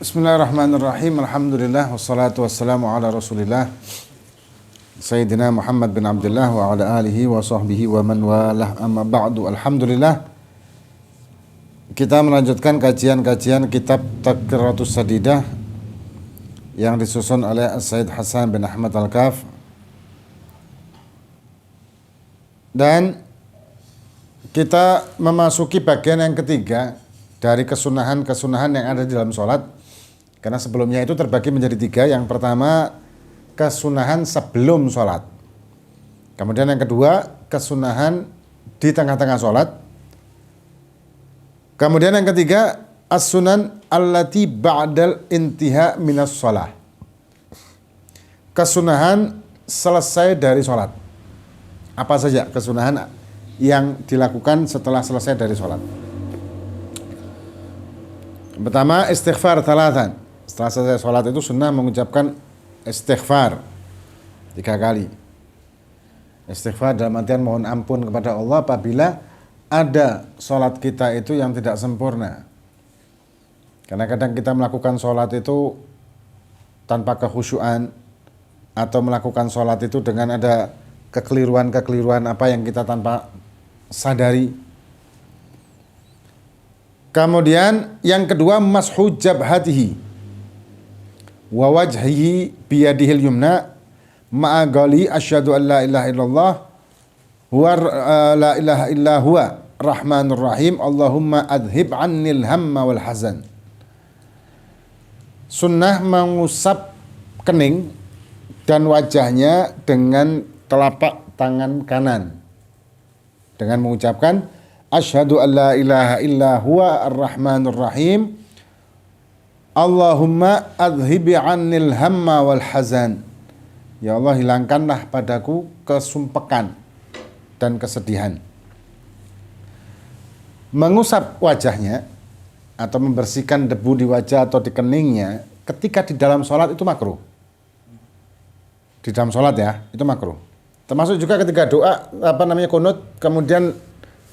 Bismillahirrahmanirrahim. Alhamdulillah wassalatu wassalamu ala Rasulillah Sayyidina Muhammad bin Abdullah wa ala alihi wa sahbihi wa man walah, amma ba'du. Alhamdulillah, kita melanjutkan kajian-kajian kitab Tadhkiratus Sadidah yang disusun oleh Sayyid Hasan bin Ahmad Al-Kaf. Dan kita memasuki bagian yang ketiga dari kesunahan-kesunahan yang ada di dalam sholat. Karena sebelumnya itu terbagi menjadi tiga. Yang pertama, kesunahan sebelum sholat. Kemudian yang kedua, kesunahan di tengah-tengah sholat. Kemudian yang ketiga, as-sunan allati ba'dal intiha minas sholah. Kesunahan selesai dari sholat. Apa saja kesunahan yang dilakukan setelah selesai dari sholat? Pertama, istighfar thalathan. Setelah selesai sholat itu sunnah mengucapkan istighfar 3 kali. Istighfar dalam artian mohon ampun kepada Allah apabila ada sholat kita itu yang tidak sempurna. Karena kadang kita melakukan sholat itu tanpa kekhusyuan, atau melakukan sholat itu dengan ada kekeliruan-kekeliruan apa yang kita tanpa sadari. Kemudian yang kedua, mashu jabhatihi wa wajhihi biyadihil yumna ma'a gali asyhadu an la ilaha illallah huwa la ilaha illa huwa rahmanur rahim Allahumma adhib annil hamma wal hazan. Sunnah mengusap kening dan wajahnya dengan telapak tangan kanan dengan mengucapkan asyhadu an la ilaha illa huwa ar-rahmanur rahim Allahumma adhibi annil hamma wal hazan. Ya Allah, hilangkanlah padaku kesumpekan dan kesedihan. Mengusap wajahnya atau membersihkan debu di wajah atau di keningnya ketika di dalam sholat itu makruh. Di dalam sholat ya, itu makruh. Termasuk juga ketika doa kunut kemudian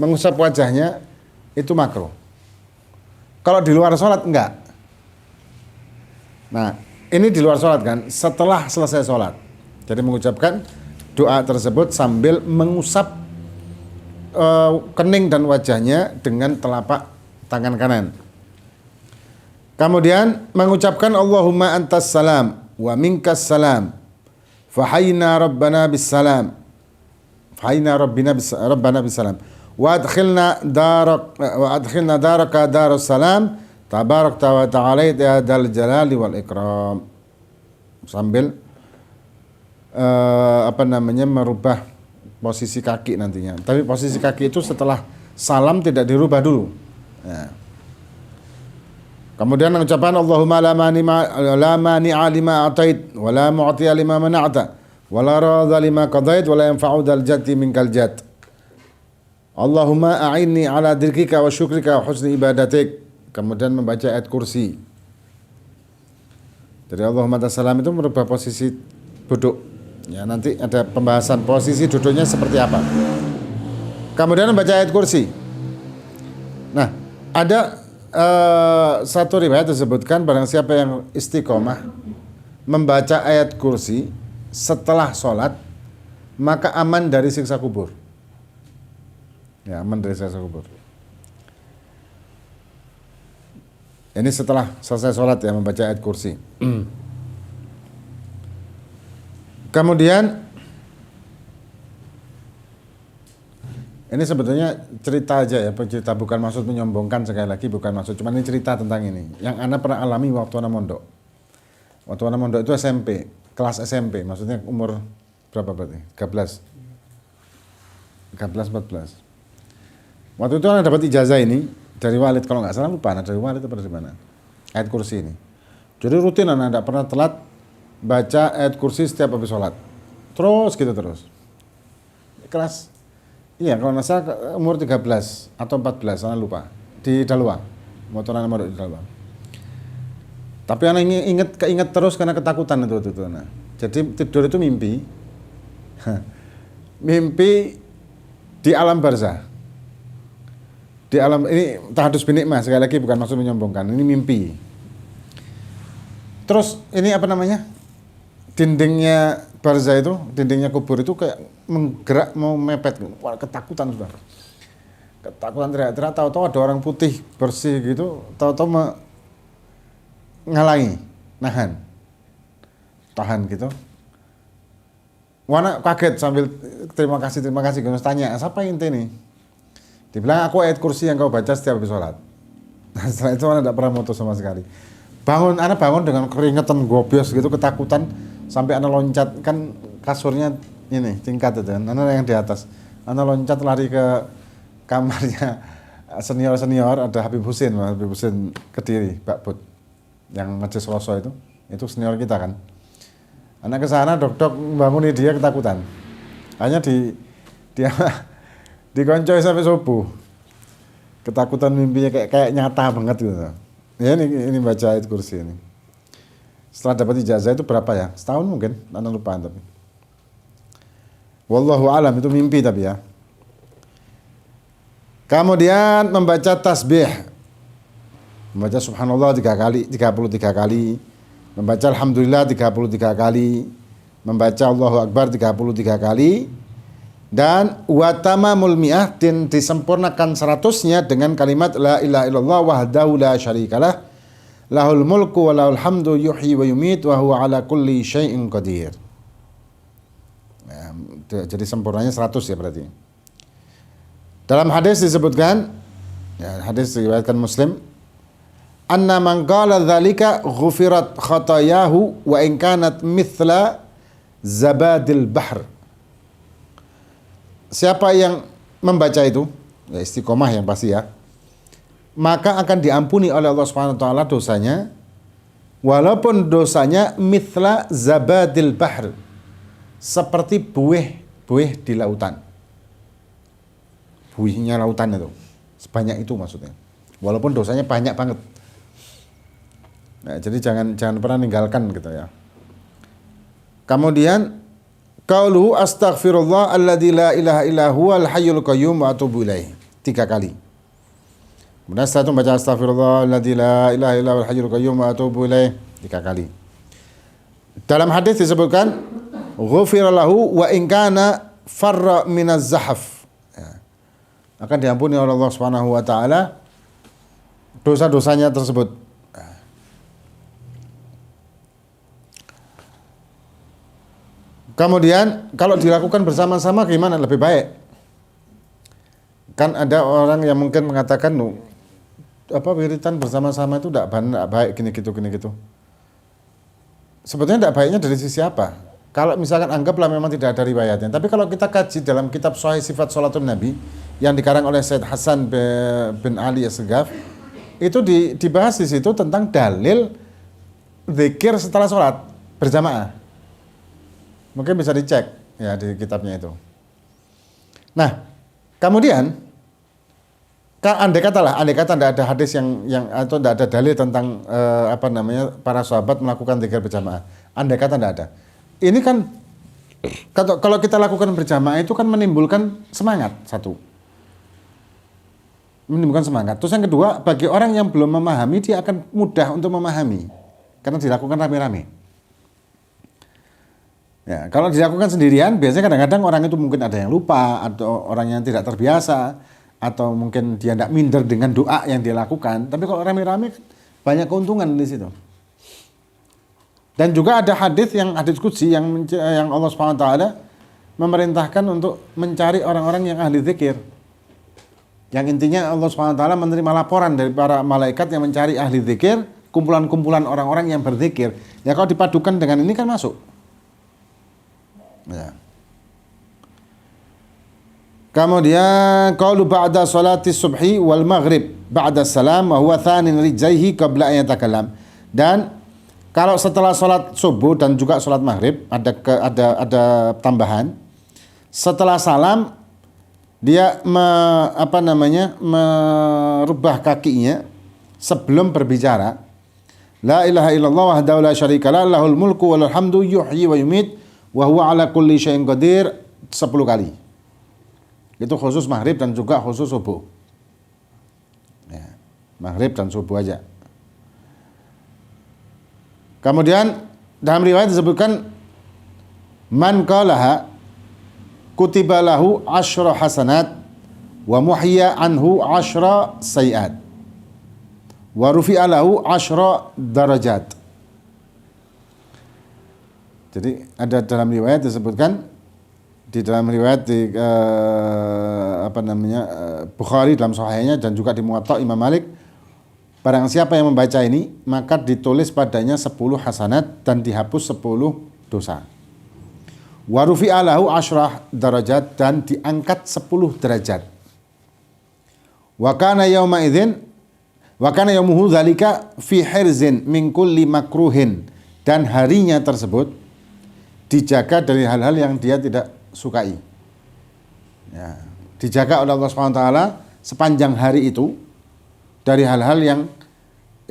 mengusap wajahnya itu makruh. Kalau di luar sholat enggak. Nah, ini di luar sholat kan, setelah selesai sholat. Jadi mengucapkan doa tersebut sambil mengusap kening dan wajahnya dengan telapak tangan kanan. Kemudian mengucapkan Allahumma antas salam wa minkas salam fahayna rabbana bis salam fahayna rabbana bis salam wa adkhilna daraka darus salam tabarak wa ta'ala ya dal jalali wal ikram. Sambil merubah posisi kaki nantinya. Tapi posisi kaki itu setelah salam tidak dirubah dulu. Nah. Kemudian ucapan Allahumma la mani'a lima atait wa la mu'tiya lima mana'ta wa la radha lima qadait wa la yanfa'u dal jaddi minkal jadd. Allahumma a'inni ala dzikika wa syukrika wa husni ibadatik. Kemudian membaca ayat kursi. Jadi Allahumma tassalam itu merubah posisi duduk. Ya, nanti ada pembahasan posisi duduknya seperti apa. Kemudian membaca ayat kursi. Nah, ada satu riwayat disebutkan barang siapa yang istiqomah membaca ayat kursi setelah sholat maka aman dari siksa kubur. Ya, aman dari siksa kubur. Ini setelah selesai sholat ya, membaca ayat kursi. Kemudian ini sebetulnya cerita aja ya, cerita, bukan maksud menyombongkan, sekali lagi bukan maksud, cuma ini cerita tentang ini yang ana pernah alami waktu ana mondok. Waktu ana mondok itu SMP, kelas SMP, maksudnya umur berapa berarti? 13 14. Waktu itu ana dapat ijazah ini dari walid, kalau nggak salah lupa, dari walid atau dari mana, ayat kursi ini. Jadi rutin anak tidak pernah telat baca ayat kursi setiap habis sholat, terus gitu terus. Kelas, iya kalau nggak salah umur 13 atau 14, anak lupa, di Dalwa, motor anak mondok di Dalwa. Tapi anak keinget terus karena ketakutan itu. Nah. Jadi tidur itu mimpi, mimpi di alam barzah. Di alam ini tahadus bin nikmah, sekali lagi bukan maksud menyombongkan, ini mimpi. Terus ini apa namanya? Dindingnya barzah itu, dindingnya kubur itu kayak menggerak mau mepet. Wah, ketakutan sudah. Ketakutan teriak-teriak, tahu-tahu ada orang putih bersih gitu, tahu-tahu ngalangi, nahan. Tahan gitu. Wana kaget sambil terima kasih Gus tanya, siapa ente nih? Dibilang aku ayat kursi yang kau baca setiap habis sholat. Nah, setelah itu Wana tidak pernah mutus sama sekali. Anak bangun dengan keringetan gobios gitu, ketakutan sampai Anak loncat, kan kasurnya ini tingkat itu kan, Anak yang di atas. Anak loncat lari ke kamarnya senior ada Habib Husin Kediri, Mbak Bud yang Masjid Soloso itu senior kita kan. Anak ke sana dok bangunin dia ketakutan. Hanya dia dikoncoi sampai subuh. Ketakutan mimpinya kayak nyata banget gitu. Ya ini baca ayat kursi ini. Setelah dapat ijazah itu berapa ya? Setahun mungkin, Anak lupa tapi. Wallahu alam, itu mimpi tapi ya. Kemudian membaca tasbih. Membaca subhanallah 33 kali. Membaca alhamdulillah 33 kali. Membaca Allahu Akbar 33 kali. Dan watamamul mi'ah, dan disempurnakan 100-nya dengan kalimat la ilaha illallah wahdahu la syarikalah lahul mulku wa lahul hamdu yuhyi wa yumit wa huwa ala kulli syai'in qadir. Nah, jadi sempurnanya 100 ya berarti. Dalam hadis disebutkan, ya, hadis diriwayatkan Muslim, anna man qala dzalika ghufirat khatayahu wa in kanat mithla zabadil bahr. Siapa yang membaca itu, ya istiqomah yang pasti ya, maka akan diampuni oleh Allah Subhanahu wa taala dosanya, walaupun dosanya mithla zabadil bahr, seperti buih di lautan. Buihnya lautan itu, sebanyak itu maksudnya. Walaupun dosanya banyak banget. Nah, jadi jangan pernah ninggalkan gitu ya. Kemudian qaulu astaghfirullah alladzi la ilaha illa huwal hayyul qayyum wa atubu ilaih 3 kali. Kemudian setelah itu membaca astaghfirullah alladzi la ilaha illa huwal hayyul qayyum wa atubu ilaih 3 kali. Dalam hadis disebutkan ghufira lahu wa in kana farra minaz zahaf. Ya. Akan diampuni oleh Allah Subhanahu wa taala dosa-dosanya tersebut. Kemudian kalau dilakukan bersama-sama gimana? Lebih baik. Kan ada orang yang mungkin mengatakan wiritan bersama-sama itu tidak baik gini gitu. Sebetulnya tidak baiknya dari sisi apa? Kalau misalkan anggaplah memang tidak ada riwayatnya. Tapi kalau kita kaji dalam kitab Sahih Sifat Salatun Nabi yang dikarang oleh Said Hasan bin Ali As-Segaf, itu dibahas di situ tentang dalil zikir setelah sholat berjamaah. Mungkin bisa dicek ya di kitabnya itu. Nah, kemudian andai kata tidak ada hadis yang atau tidak ada dalil tentang para sahabat melakukan zikir berjamaah. Andai kata tidak ada. Ini kan kalau kita lakukan berjamaah itu kan menimbulkan semangat satu. Menimbulkan semangat. Terus yang kedua, bagi orang yang belum memahami dia akan mudah untuk memahami karena dilakukan rame-rame. Ya, kalau dilakukan sendirian, biasanya kadang-kadang orang itu mungkin ada yang lupa, atau orang yang tidak terbiasa, atau mungkin dia tidak minder dengan doa yang dia lakukan. Tapi kalau rame-rame, banyak keuntungan di situ. Dan juga ada hadis qudsi yang Allah Subhanahu wa taala memerintahkan untuk mencari orang-orang yang ahli zikir. Yang intinya Allah Subhanahu wa taala menerima laporan dari para malaikat yang mencari ahli zikir, kumpulan-kumpulan orang-orang yang berzikir. Ya kalau dipadukan dengan ini kan masuk. Ya. Kemudian qaulu ba'da salati subhi wal maghrib ba'da salam wa huwa thanin rijaihi qabla an yatakallam. Dan kalau setelah salat subuh dan juga salat maghrib ada tambahan. Setelah salam dia merubah kakinya sebelum berbicara. La ilaha illallah wahdahu la syarikalah lahul mulku wa lahul hamdu yuhyi wa yumit wa huwa ala kulli syai'in qadir 10 kali. Itu khusus maghrib dan juga khusus subuh. Ya, maghrib dan subuh aja. Kemudian dalam riwayat disebutkan man qalaha kutiba lahu asyra hasanat wa muhya anhu asyra sayiat wa rufi'a lahu asyra darajat. Jadi ada dalam riwayat disebutkan di dalam riwayat di Bukhari dalam Sahihnya dan juga di Muwatta Imam Malik, barang siapa yang membaca ini maka ditulis padanya 10 hasanat dan dihapus 10 dosa. Wa rufi'a lahu asyra darajat dan diangkat 10 derajat. Wa kana yaumuhu dzalika fi hirzin min kulli makruhin, dan harinya tersebut dijaga dari hal-hal yang dia tidak sukai. Ya, dijaga oleh Allah SWT sepanjang hari itu dari hal-hal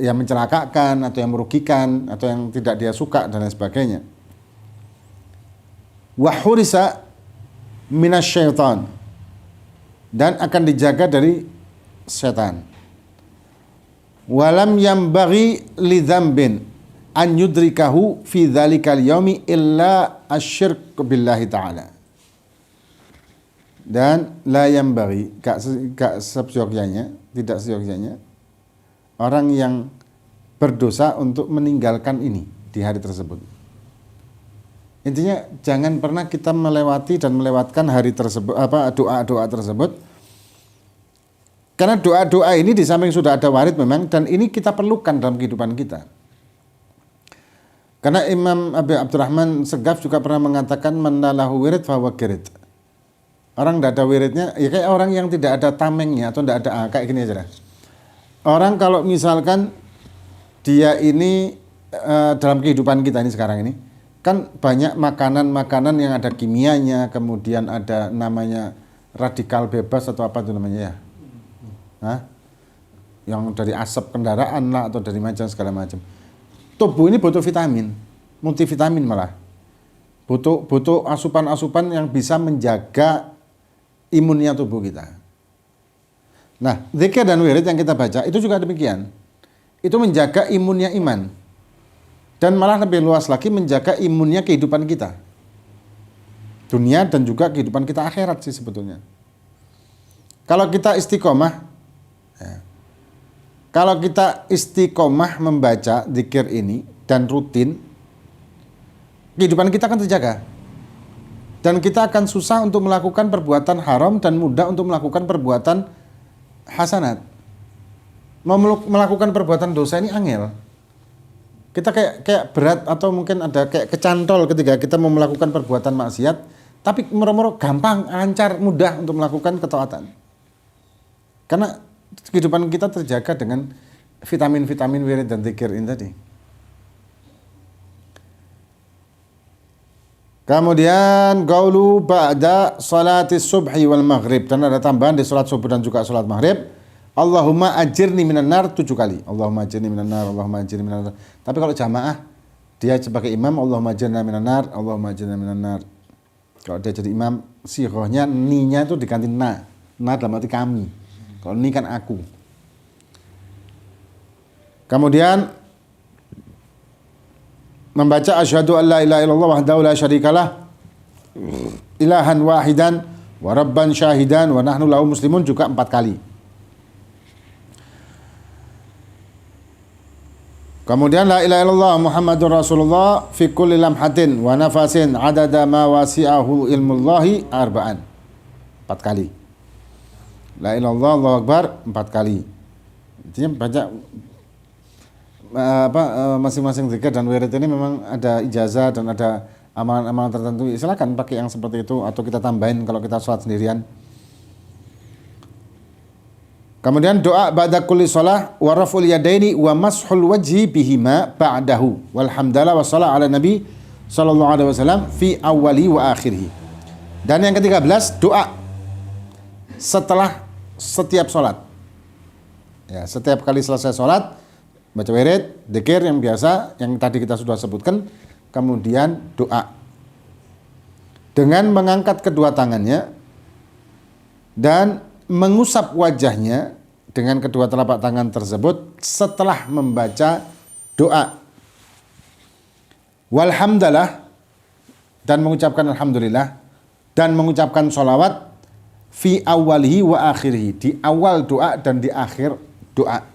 yang mencelakakan atau yang merugikan atau yang tidak dia suka dan lain sebagainya. Wa hurisa minasyaitan, dan akan dijaga dari setan. Walam yambaghi li dzambin an yudrikahu fi dzalikal yaumi illa asyirk billahi ta'ala. Dan la yambaghi, tidak seyogyanya orang yang berdosa untuk meninggalkan ini di hari tersebut. Intinya jangan pernah kita melewati dan melewatkan hari tersebut, doa-doa tersebut. Karena doa-doa ini di samping sudah ada warid memang, dan ini kita perlukan dalam kehidupan kita. Karena Imam Abi Abdurrahman Segaf juga pernah mengatakan man la lahu wirid fa huwa qirid. Orang tidak ada wiridnya, ya kayak orang yang tidak ada tamengnya atau tidak ada kayak gini aja. Orang kalau misalkan dia ini dalam kehidupan kita ini sekarang ini kan banyak makanan-makanan yang ada kimianya, kemudian ada namanya radikal bebas atau apa itu namanya ya, yang dari asap kendaraan lah atau dari macam segala macam. Tubuh ini butuh vitamin, multivitamin malah, butuh asupan-asupan yang bisa menjaga imunnya tubuh kita. Nah, zikir dan wirid yang kita baca itu juga demikian. Itu menjaga imunnya iman. Dan malah lebih luas lagi menjaga imunnya kehidupan kita. Dunia dan juga kehidupan kita akhirat sih sebetulnya. Kalau kita istiqomah, membaca zikir ini dan rutin, kehidupan kita akan terjaga. Dan kita akan susah untuk melakukan perbuatan haram dan mudah untuk melakukan perbuatan hasanat. Melakukan perbuatan dosa ini angel. Kita kayak berat atau mungkin ada kayak kecantol ketika kita mau melakukan perbuatan maksiat, tapi moro-moro gampang, lancar, mudah untuk melakukan ketaatan. Karena kehidupan kita terjaga dengan vitamin-vitamin wirid dan zikir ini tadi. Kemudian qaulu ba'da salatis subhi wal maghrib, dan ada tambahan di salat subuh dan juga salat maghrib. Allahumma ajirni minan nar 7 kali. Allahumma ajirni minan nar, Allahumma ajirni minan nar. Tapi kalau jamaah dia sebagai imam Allahumma ajirna minan nar, Allahumma ajirna minan nar. Kalau dia jadi imam, sighahnya ni-nya itu diganti na. Na dalam arti kami. Kalau ni kan aku. Kemudian membaca asyhadu an la ilaha illallah wahdahu la syarikalah ilahan wahidan wa rabban syahidan wa nahnu lahu muslimun juga 4 kali. Kemudian la ilaha illallah Muhammadur Rasulullah fi kulli lamhatin wa nafasin adada ma wasi'ahu ilmullahi arba'an. 4 kali. La ilaha illallah Allahu akbar 4 kali. Intinya baca masing-masing zikir dan wirid ini memang ada ijazah dan ada amalan-amalan tertentu. Silakan pakai yang seperti itu atau kita tambahin kalau kita sholat sendirian. Kemudian doa ba'da kulli shalah wa raf'ul yadaini wa mashul wajhi bihima ba'dahu walhamdulillah wa shalla ala nabi sallallahu alaihi wasallam fi awwali wa akhirih. Dan yang ke-13 doa setelah setiap sholat. Ya, setiap kali selesai sholat baca wirid, dzikir yang biasa yang tadi kita sudah sebutkan, kemudian doa dengan mengangkat kedua tangannya dan mengusap wajahnya dengan kedua telapak tangan tersebut setelah membaca doa. Walhamdalah, dan mengucapkan alhamdulillah, dan mengucapkan sholawat fi awalihi wa akhirihi, di awal doa dan di akhir doa.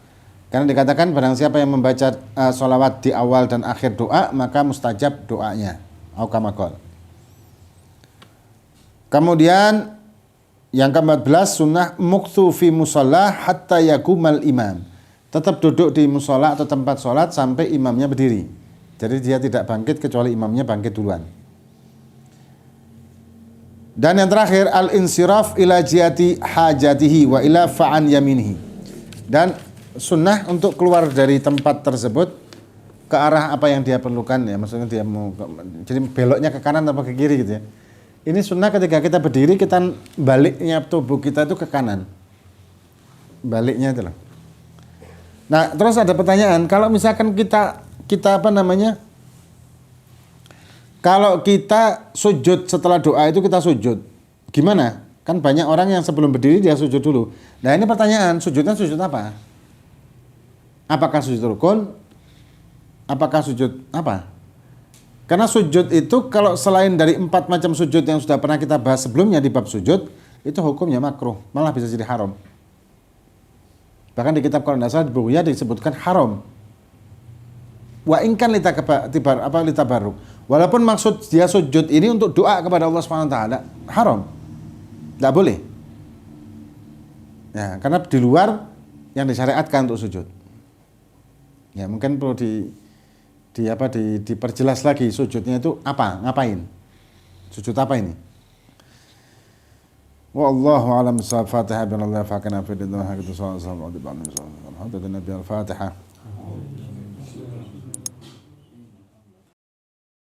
Karena dikatakan barang siapa yang membaca sholawat di awal dan akhir doa, maka mustajab doanya. Aukamakol. Kemudian yang ke-14, sunnah mukthu fi musalla hatta yakumal imam. Tetap duduk di musola atau tempat sholat sampai imamnya berdiri. Jadi dia tidak bangkit kecuali imamnya bangkit duluan. Dan yang terakhir, al-insiraf ila jihati hajatihi wa ila fa'an yaminihi. Dan sunnah untuk keluar dari tempat tersebut ke arah apa yang dia perlukan, ya, maksudnya dia mau jadi beloknya ke kanan atau ke kiri gitu ya. Ini sunnah ketika kita berdiri, kita baliknya tubuh kita itu ke kanan. Baliknya itu loh. Nah, terus ada pertanyaan, kalau misalkan kita apa namanya? Kalau kita sujud setelah doa itu kita sujud, gimana? Kan banyak orang yang sebelum berdiri dia sujud dulu. Nah ini pertanyaan, sujudnya sujud apa? Apakah sujud rukun? Apakah sujud apa? Karena sujud itu kalau selain dari 4 macam sujud yang sudah pernah kita bahas sebelumnya di bab sujud, itu hukumnya makruh, malah bisa jadi haram. Bahkan di kitab Quran Dasar di Bughiyah disebutkan haram. Wa ingkan litabaruk. Walaupun maksud dia sujud ini untuk doa kepada Allah SWT, haram. Tidak boleh. Ya, karena di luar yang disyariatkan untuk sujud. Ya, mungkin perlu diperjelas lagi sujudnya itu apa, ngapain? Sujud apa ini? Wallahu a'lam bishawab. Fatihah bin Allah fakana fi dunya haqqatu sallallahu alaihi wa sallam. Al-Fatihah.